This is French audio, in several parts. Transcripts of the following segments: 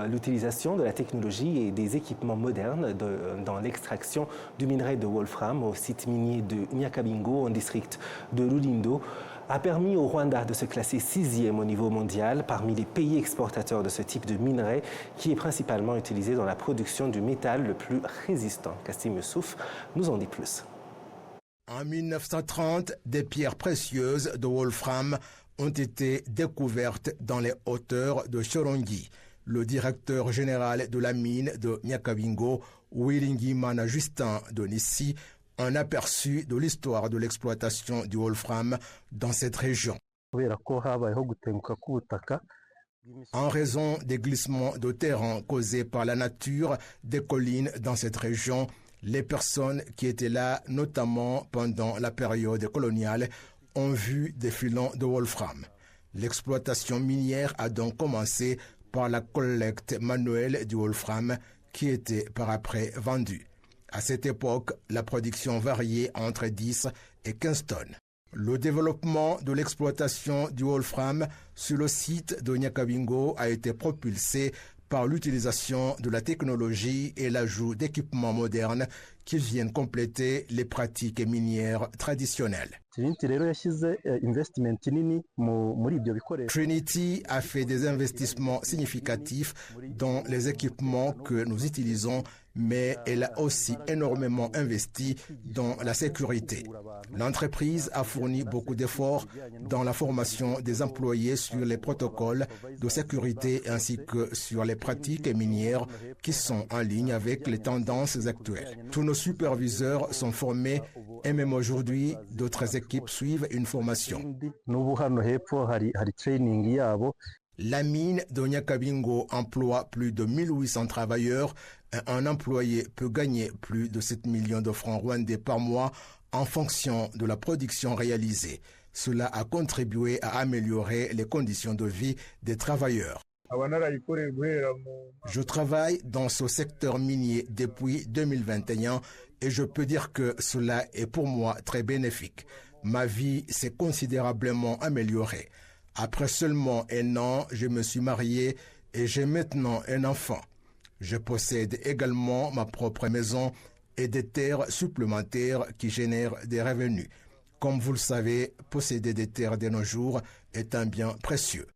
L'utilisation de la technologie et des équipements modernes dans l'extraction du minerai de wolfram au site minier de Nyakabingo, en district de Lulindo, a permis au Rwanda de se classer 6e au niveau mondial parmi les pays exportateurs de ce type de minerai qui est principalement utilisé dans la production du métal le plus résistant. Kassim Youssouf nous en dit plus. En 1930, des pierres précieuses de wolfram ont été découvertes dans les hauteurs de Chorongi. Le directeur général de la mine de Nyakabingo, Wiringimana Justin Donissi, un aperçu de l'histoire de l'exploitation du wolfram dans cette région. En raison des glissements de terrain causés par la nature des collines dans cette région, les personnes qui étaient là, notamment pendant la période coloniale, ont vu des filons de wolfram. L'exploitation minière a donc commencé par la collecte manuelle du wolfram qui était par après vendu. À cette époque, la production variait entre 10 et 15 tonnes. Le développement de l'exploitation du wolfram sur le site de Nyakabingo a été propulsé par l'utilisation de la technologie et l'ajout d'équipements modernes qui viennent compléter les pratiques minières traditionnelles. Trinity a fait des investissements significatifs dans les équipements que nous utilisons, mais elle a aussi énormément investi dans la sécurité. L'entreprise a fourni beaucoup d'efforts dans la formation des employés sur les protocoles de sécurité ainsi que sur les pratiques minières qui sont en ligne avec les tendances actuelles. Tous nos superviseurs sont formés et même aujourd'hui, d'autres équipes suivent une formation. La mine de Nyakabingo emploie plus de 1800 travailleurs et un employé peut gagner plus de 7 millions de francs rwandais par mois en fonction de la production réalisée. Cela a contribué à améliorer les conditions de vie des travailleurs. Je travaille dans ce secteur minier depuis 2021 et je peux dire que cela est pour moi très bénéfique. Ma vie s'est considérablement améliorée. Après seulement 1 an, je me suis marié et j'ai maintenant un enfant. Je possède également ma propre maison et des terres supplémentaires qui génèrent des revenus. Comme vous le savez, posséder des terres de nos jours est un bien précieux.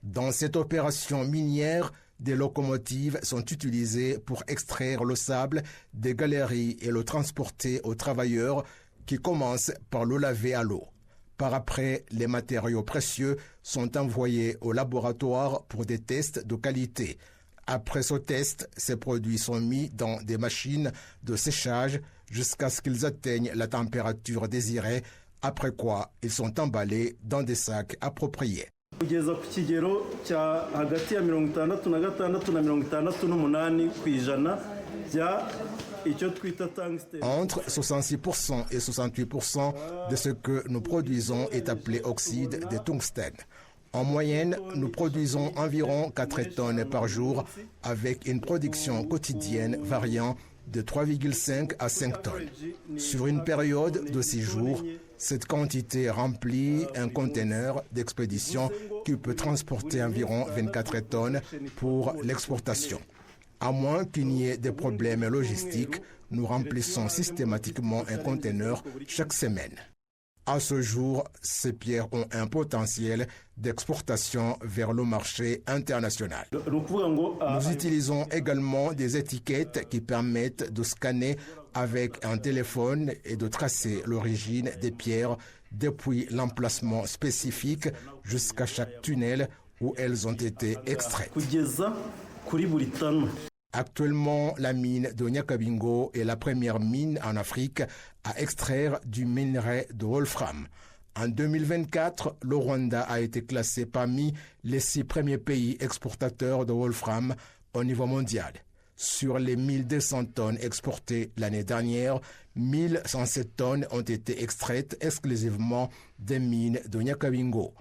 Dans cette opération minière, des locomotives sont utilisées pour extraire le sable des galeries et le transporter aux travailleurs qui commencent par le laver à l'eau. Par après, les matériaux précieux sont envoyés au laboratoire pour des tests de qualité. Après ce test, ces produits sont mis dans des machines de séchage jusqu'à ce qu'ils atteignent la température désirée, après quoi ils sont emballés dans des sacs appropriés. Entre 66% et 68% de ce que nous produisons est appelé oxyde de tungstène. En moyenne, nous produisons environ 4 tonnes par jour avec une production quotidienne variant de 3,5 à 5 tonnes. Sur une période de 6 jours, cette quantité remplit un conteneur d'expédition qui peut transporter environ 24 tonnes pour l'exportation. À moins qu'il n'y ait des problèmes logistiques, nous remplissons systématiquement un conteneur chaque semaine. À ce jour, ces pierres ont un potentiel d'exportation vers le marché international. Nous utilisons également des étiquettes qui permettent de scanner avec un téléphone et de tracer l'origine des pierres depuis l'emplacement spécifique jusqu'à chaque tunnel où elles ont été extraites. Actuellement, la mine de Nyakabingo est la première mine en Afrique à extraire du minerai de wolfram. En 2024, le Rwanda a été classé parmi les 6 premiers pays exportateurs de wolfram au niveau mondial. Sur les 1200 tonnes exportées l'année dernière, 1107 tonnes ont été extraites exclusivement des mines de Nyakabingo.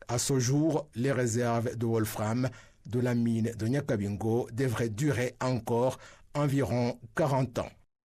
À ce jour, les réserves de wolfram de la mine de Nyakabingo devraient durer encore environ 40 ans.